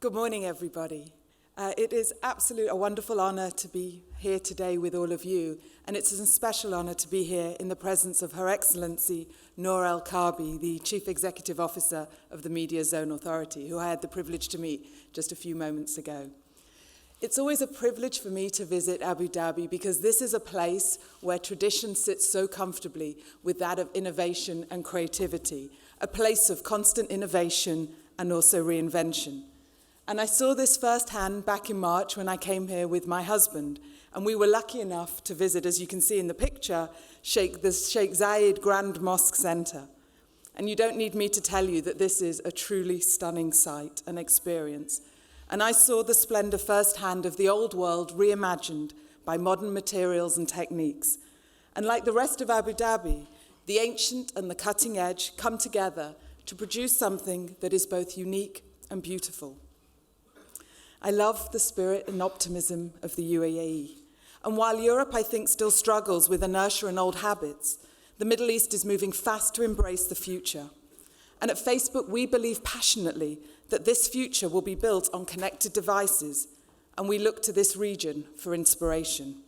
Good morning, everybody. It is absolutely a wonderful honor to be here today with all of you, and it's a special honor to be here in the presence of Her Excellency Noor El-Kaabi, the Chief Executive Officer of the Media Zone Authority, who I had the privilege to meet just a few moments ago. It's always a privilege for me to visit Abu Dhabi because this is a place where tradition sits so comfortably with that of innovation and creativity, a place of constant innovation and also reinvention. And I saw this firsthand back in March when I came here with my husband, and we were lucky enough to visit, as you can see in the picture, the Sheikh Zayed Grand Mosque Center. And you don't need me to tell you that this is a truly stunning sight and experience. And I saw the splendor firsthand of the old world reimagined by modern materials and techniques. And like the rest of Abu Dhabi, the ancient and the cutting edge come together to produce something that is both unique and beautiful. I love the spirit and optimism of the UAE. And while Europe, I think, still struggles with inertia and old habits, the Middle East is moving fast to embrace the future. And at Facebook, we believe passionately that this future will be built on connected devices, and we look to this region for inspiration.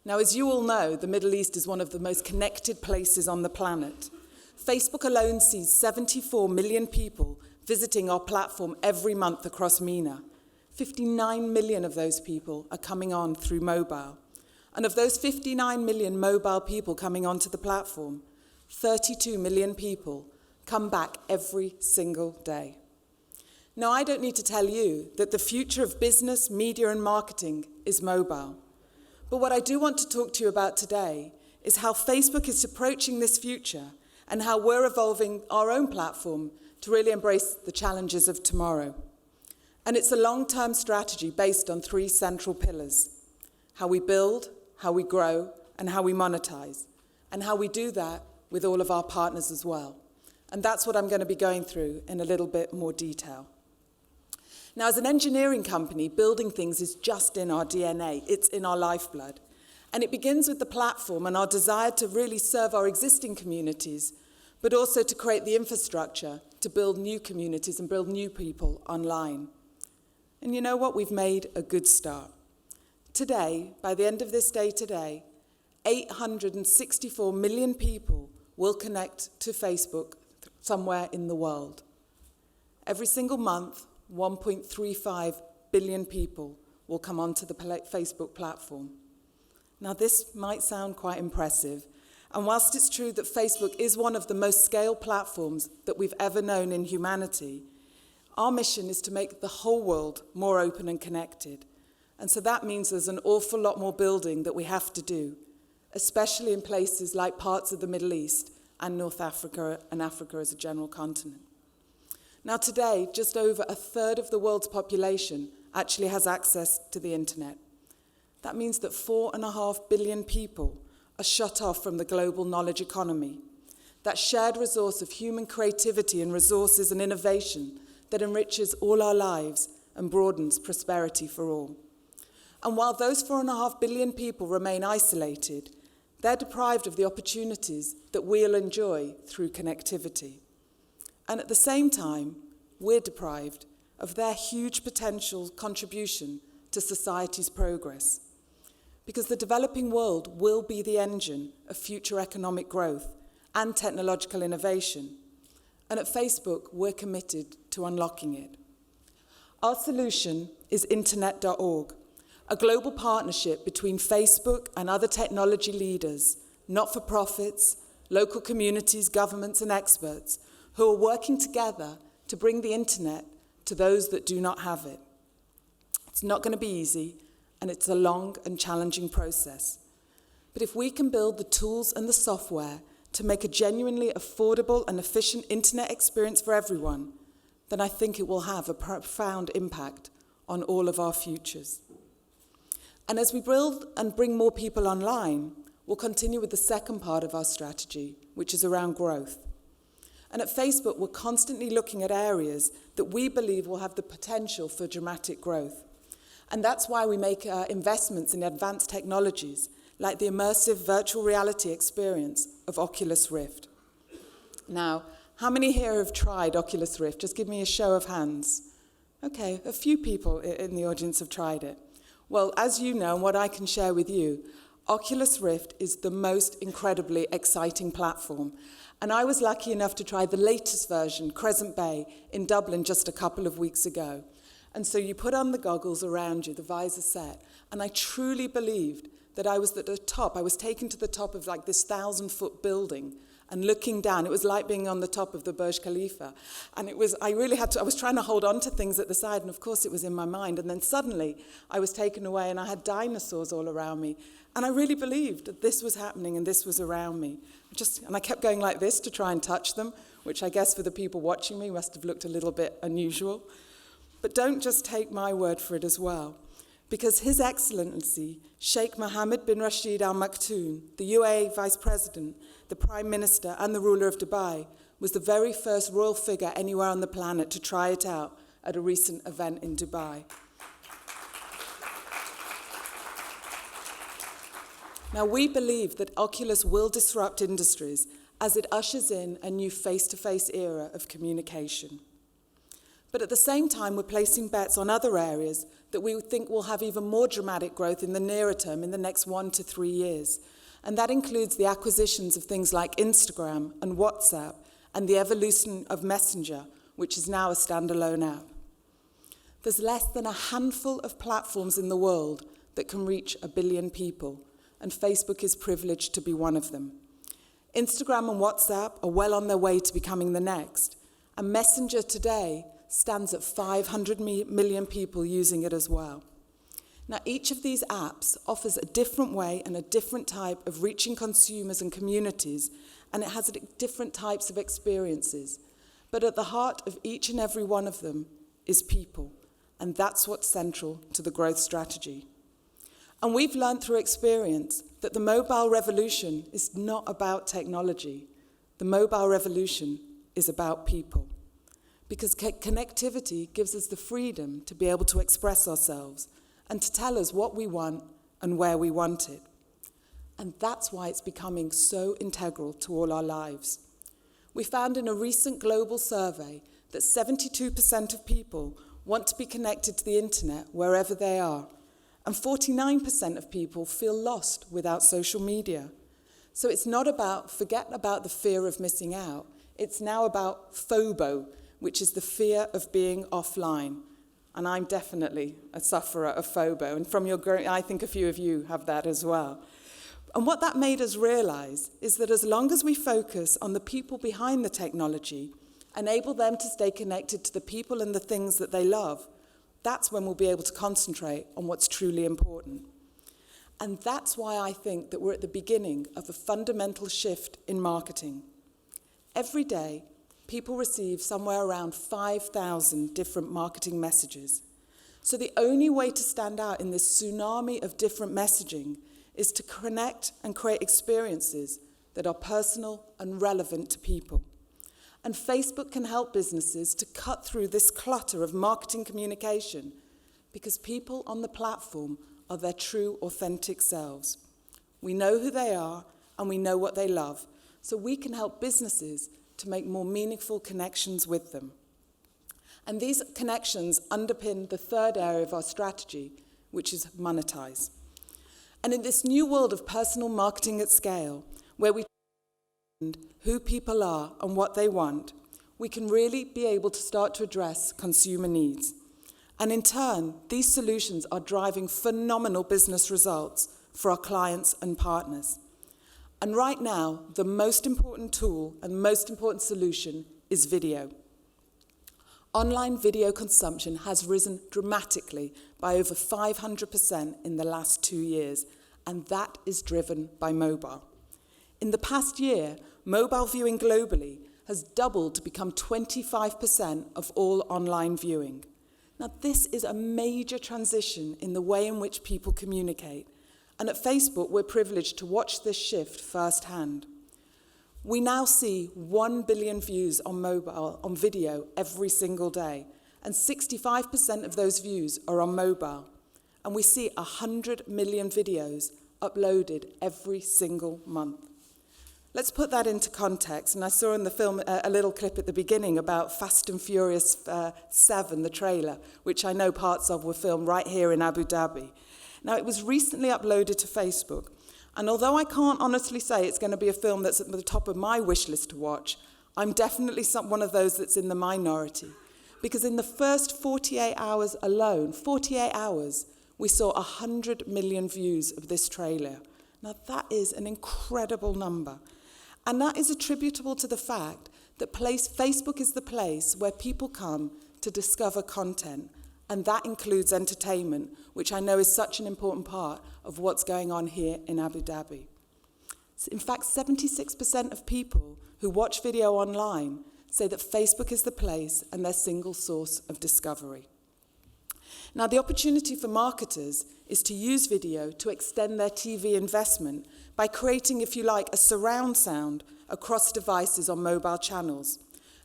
Now, as you all know, the Middle East is one of the most connected places on the planet. Facebook alone sees 74 million people visiting our platform every month across MENA. 59 million of those people are coming on through mobile. And of those 59 million mobile people coming onto the platform, 32 million people come back every single day. Now, I don't need to tell you that the future of business, media, and marketing is mobile. But what I do want to talk to you about today is how Facebook is approaching this future and how we're evolving our own platform to really embrace the challenges of tomorrow. And it's a long-term strategy based on three central pillars: how we build, how we grow, and how we monetize, and how we do that with all of our partners as well. And that's what I'm going to be going through in a little bit more detail. Now, as an engineering company, building things is just in our DNA. It's in our lifeblood. And it begins with the platform and our desire to really serve our existing communities, but also to create the infrastructure to build new communities and build new people online. And you know what? We've made a good start. Today, by the end of this day today, 864 million people will connect to Facebook somewhere in the world. Every single month, 1.35 billion people will come onto the Facebook platform. Now, this might sound quite impressive, and whilst it's true that Facebook is one of the most scaled platforms that we've ever known in humanity, our mission is to make the whole world more open and connected. And so that means there's an awful lot more building that we have to do, especially in places like parts of the Middle East and North Africa and Africa as a general continent. Now today, just over a third of the world's population actually has access to the internet. That means that 4.5 billion people are shut off from the global knowledge economy, that shared resource of human creativity and resources and innovation that enriches all our lives and broadens prosperity for all. And while those 4.5 billion people remain isolated, they're deprived of the opportunities that we'll enjoy through connectivity. And at the same time, we're deprived of their huge potential contribution to society's progress. Because the developing world will be the engine of future economic growth and technological innovation. And at Facebook, we're committed to unlocking it. Our solution is internet.org, a global partnership between Facebook and other technology leaders, not-for-profits, local communities, governments, and experts who are working together to bring the internet to those that do not have it. It's not going to be easy, and it's a long and challenging process. But if we can build the tools and the software to make a genuinely affordable and efficient internet experience for everyone, then I think it will have a profound impact on all of our futures. And as we build and bring more people online, we'll continue with the second part of our strategy, which is around growth. And at Facebook, we're constantly looking at areas that we believe will have the potential for dramatic growth. And that's why we make investments in advanced technologies, like the immersive virtual reality experience of Oculus Rift. Now, how many here have tried Oculus Rift? Just give me a show of hands. Okay, a few people in the audience have tried it. Well, as you know, and what I can share with you, Oculus Rift is the most incredibly exciting platform. And I was lucky enough to try the latest version, Crescent Bay, in Dublin just a couple of weeks ago. And so you put on the goggles around you, the visor set, and I truly believed that I was at the top. I was taken to the top of like this 1,000-foot building and looking down. It was like being on the top of the Burj Khalifa. And I was trying to hold on to things at the side, and of course it was in my mind. And then suddenly I was taken away and I had dinosaurs all around me. And I really believed that this was happening and this was around me. And I kept going like this to try and touch them, which I guess for the people watching me must have looked a little bit unusual. But don't just take my word for it as well, because His Excellency, Sheikh Mohammed bin Rashid Al Maktoum, the UAE Vice President, the Prime Minister and the ruler of Dubai, was the very first royal figure anywhere on the planet to try it out at a recent event in Dubai. Now, we believe that Oculus will disrupt industries as it ushers in a new face-to-face era of communication. But at the same time, we're placing bets on other areas that we think will have even more dramatic growth in the nearer term, in the next 1 to 3 years. And that includes the acquisitions of things like Instagram and WhatsApp and the evolution of Messenger, which is now a standalone app. There's less than a handful of platforms in the world that can reach 1 billion people, and Facebook is privileged to be one of them. Instagram and WhatsApp are well on their way to becoming the next, and Messenger today stands at 500 million people using it as well. Now, each of these apps offers a different way and a different type of reaching consumers and communities, and it has different types of experiences. But at the heart of each and every one of them is people, and that's what's central to the growth strategy. And we've learned through experience that the mobile revolution is not about technology. The mobile revolution is about people. Because connectivity gives us the freedom to be able to express ourselves and to tell us what we want and where we want it. And that's why it's becoming so integral to all our lives. We found in a recent global survey that 72% of people want to be connected to the internet wherever they are, and 49% of people feel lost without social media. So it's not about, forget about the fear of missing out, it's now about FOBO, which is the fear of being offline. And I'm definitely a sufferer of FOBO, and from I think a few of you have that as well. And what that made us realize is that as long as we focus on the people behind the technology, enable them to stay connected to the people and the things that they love, that's when we'll be able to concentrate on what's truly important. And that's why I think that we're at the beginning of a fundamental shift in marketing. Every day, people receive somewhere around 5,000 different marketing messages. So the only way to stand out in this tsunami of different messaging is to connect and create experiences that are personal and relevant to people. And Facebook can help businesses to cut through this clutter of marketing communication because people on the platform are their true, authentic selves. We know who they are and we know what they love, so we can help businesses to make more meaningful connections with them. And these connections underpin the third area of our strategy, which is Monetise. And in this new world of personal marketing at scale, where we understand who people are and what they want, we can really be able to start to address consumer needs. And in turn, these solutions are driving phenomenal business results for our clients and partners. And right now, the most important tool and most important solution is video. Online video consumption has risen dramatically by over 500% in the last 2 years, and that is driven by mobile. In the past year, mobile viewing globally has doubled to become 25% of all online viewing. Now, this is a major transition in the way in which people communicate. And at Facebook, we're privileged to watch this shift firsthand. We now see 1 billion views on video every single day, and 65% of those views are on mobile. And we see 100 million videos uploaded every single month. Let's put that into context. And I saw in the film a little clip at the beginning about Fast and Furious 7, the trailer, which I know parts of were filmed right here in Abu Dhabi. Now, it was recently uploaded to Facebook. And although I can't honestly say it's going to be a film that's at the top of my wish list to watch, I'm definitely one of those that's in the minority. Because in the first 48 hours alone, 48 hours, we saw 100 million views of this trailer. Now, that is an incredible number. And that is attributable to the fact that Facebook is the place where people come to discover content. And that includes entertainment, which I know is such an important part of what's going on here in Abu Dhabi. In fact, 76% of people who watch video online say that Facebook is the place and their single source of discovery. Now, the opportunity for marketers is to use video to extend their TV investment by creating, if you like, a surround sound across devices on mobile channels.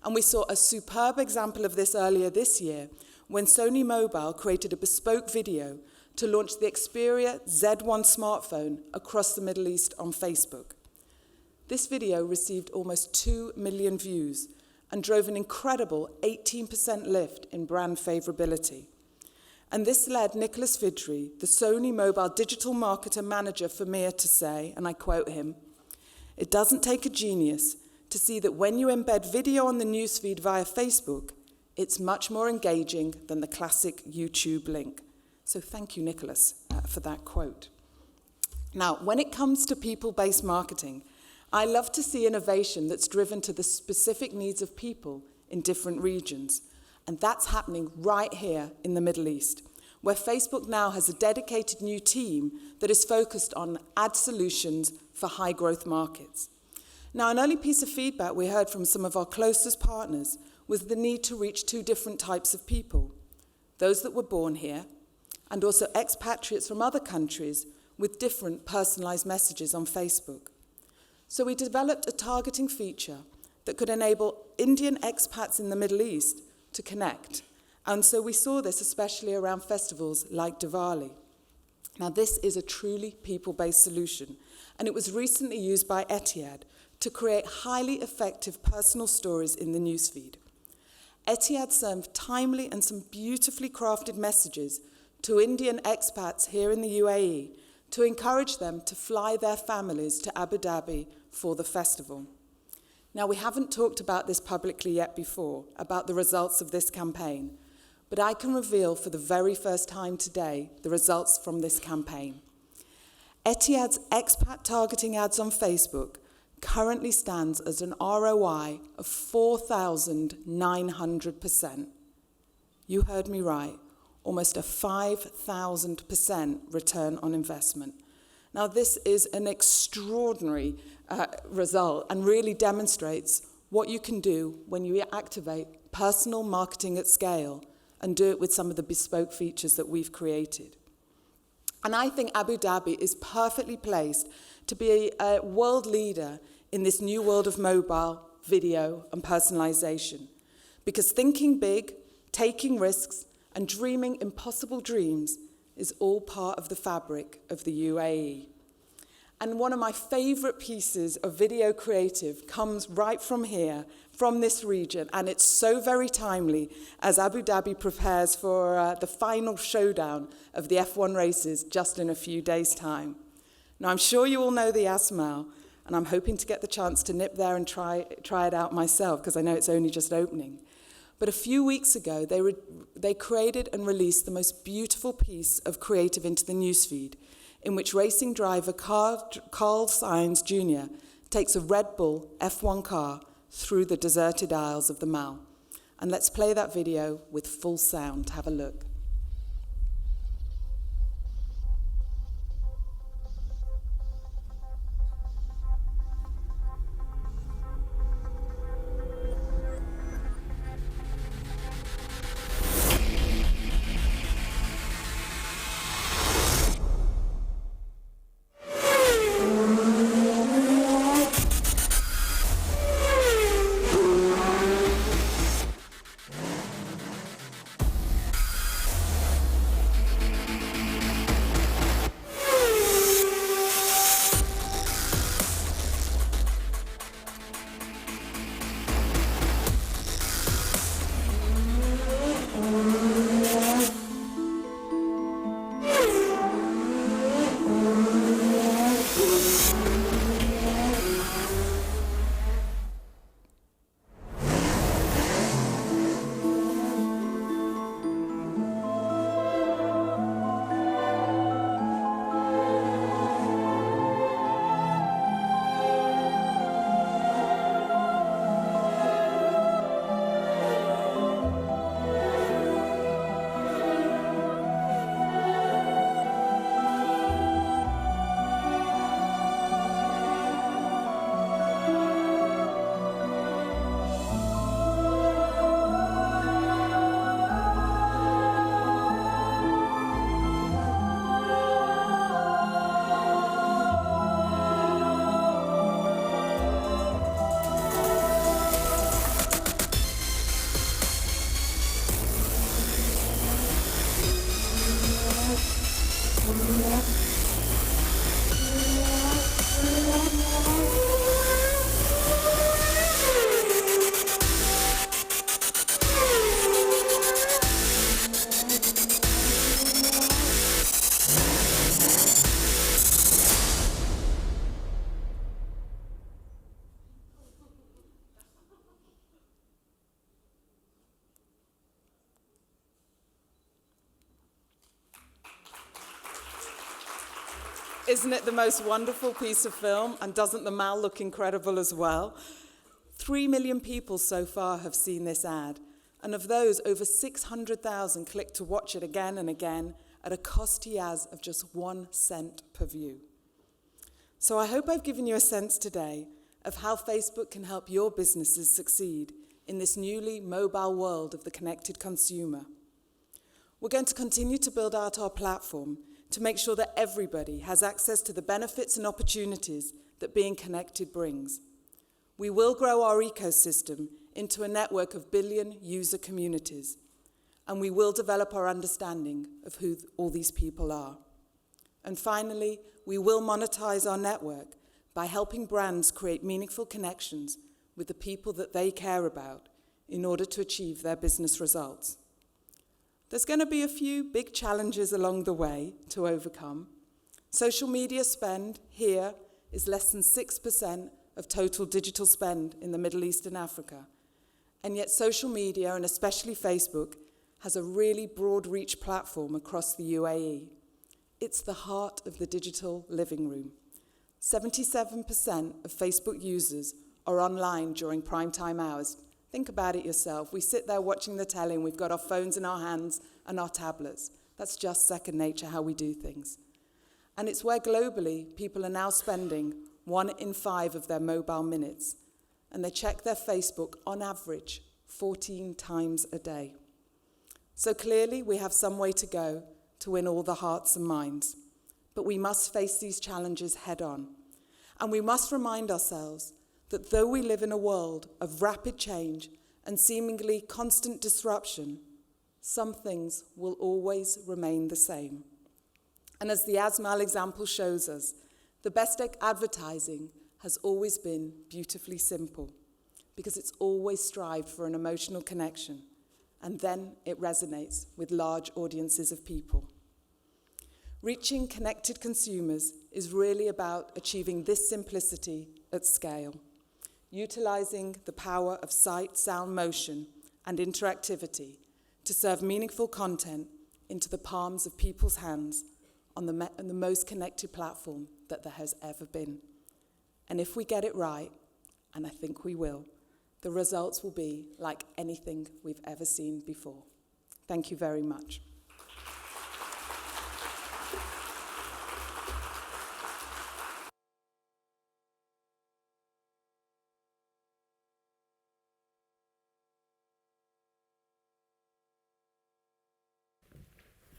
And we saw a superb example of this earlier this year when Sony Mobile created a bespoke video to launch the Xperia Z1 smartphone across the Middle East on Facebook. This video received almost 2 million views and drove an incredible 18% lift in brand favorability. And this led Nicholas Vidri, the Sony Mobile digital marketer manager for MEA, to say, and I quote him, "It doesn't take a genius to see that when you embed video on the newsfeed via Facebook, it's much more engaging than the classic YouTube link." So thank you, Nicholas, for that quote. Now, when it comes to people-based marketing, I love to see innovation that's driven to the specific needs of people in different regions. And that's happening right here in the Middle East, where Facebook now has a dedicated new team that is focused on ad solutions for high-growth markets. Now, an early piece of feedback we heard from some of our closest partners was the need to reach two different types of people, those that were born here, and also expatriates from other countries with different personalized messages on Facebook. So we developed a targeting feature that could enable Indian expats in the Middle East to connect. And so we saw this especially around festivals like Diwali. Now, this is a truly people-based solution, and it was recently used by Etihad to create highly effective personal stories in the newsfeed. Etihad sent timely and some beautifully crafted messages to Indian expats here in the UAE to encourage them to fly their families to Abu Dhabi for the festival. Now, we haven't talked about this publicly yet before, about the results of this campaign, but I can reveal for the very first time today the results from this campaign. Etihad's expat targeting ads on Facebook currently stands as an ROI of 4,900%. You heard me right, almost a 5,000% return on investment. Now, this is an extraordinary result and really demonstrates what you can do when you activate personal marketing at scale and do it with some of the bespoke features that we've created. And I think Abu Dhabi is perfectly placed to be a world leader in this new world of mobile, video, and personalization. Because thinking big, taking risks, and dreaming impossible dreams is all part of the fabric of the UAE. And one of my favorite pieces of video creative comes right from here, from this region, and it's so very timely as Abu Dhabi prepares for the final showdown of the F1 races just in a few days' time. Now, I'm sure you all know the Asmal, and I'm hoping to get the chance to nip there and try it out myself, because I know it's only just opening. But a few weeks ago, they created and released the most beautiful piece of creative into the newsfeed, in which racing driver Carl Sainz Jr. takes a Red Bull F1 car through the deserted aisles of the Mall. And let's play that video with full sound. Have a look. Isn't it the most wonderful piece of film? And doesn't the Mal look incredible as well? 3 million people so far have seen this ad. And of those, over 600,000 clicked to watch it again and again at a cost to Yaz of just 1 cent per view. So I hope I've given you a sense today of how Facebook can help your businesses succeed in this newly mobile world of the connected consumer. We're going to continue to build out our platform to make sure that everybody has access to the benefits and opportunities that being connected brings. We will grow our ecosystem into a network of billion user communities, and we will develop our understanding of who all these people are. And finally, we will monetize our network by helping brands create meaningful connections with the people that they care about in order to achieve their business results. There's going to be a few big challenges along the way to overcome. Social media spend here is less than 6% of total digital spend in the Middle East and Africa. And yet social media, and especially Facebook, has a really broad reach platform across the UAE. It's the heart of the digital living room. 77% of Facebook users are online during prime time hours. Think about it yourself. We sit there watching the telly and we've got our phones in our hands and our tablets. That's just second nature, how we do things. And it's where globally people are now spending 1 in 5 of their mobile minutes. And they check their Facebook on average 14 times a day. So clearly we have some way to go to win all the hearts and minds. But we must face these challenges head on. And we must remind ourselves that though we live in a world of rapid change and seemingly constant disruption, some things will always remain the same. And as the Asmal example shows us, the best advertising has always been beautifully simple, because it's always strived for an emotional connection, and then it resonates with large audiences of people. Reaching connected consumers is really about achieving this simplicity at scale, utilizing the power of sight, sound, motion, and interactivity to serve meaningful content into the palms of people's hands on the most connected platform that there has ever been. And if we get it right, and I think we will, the results will be like anything we've ever seen before. Thank you very much.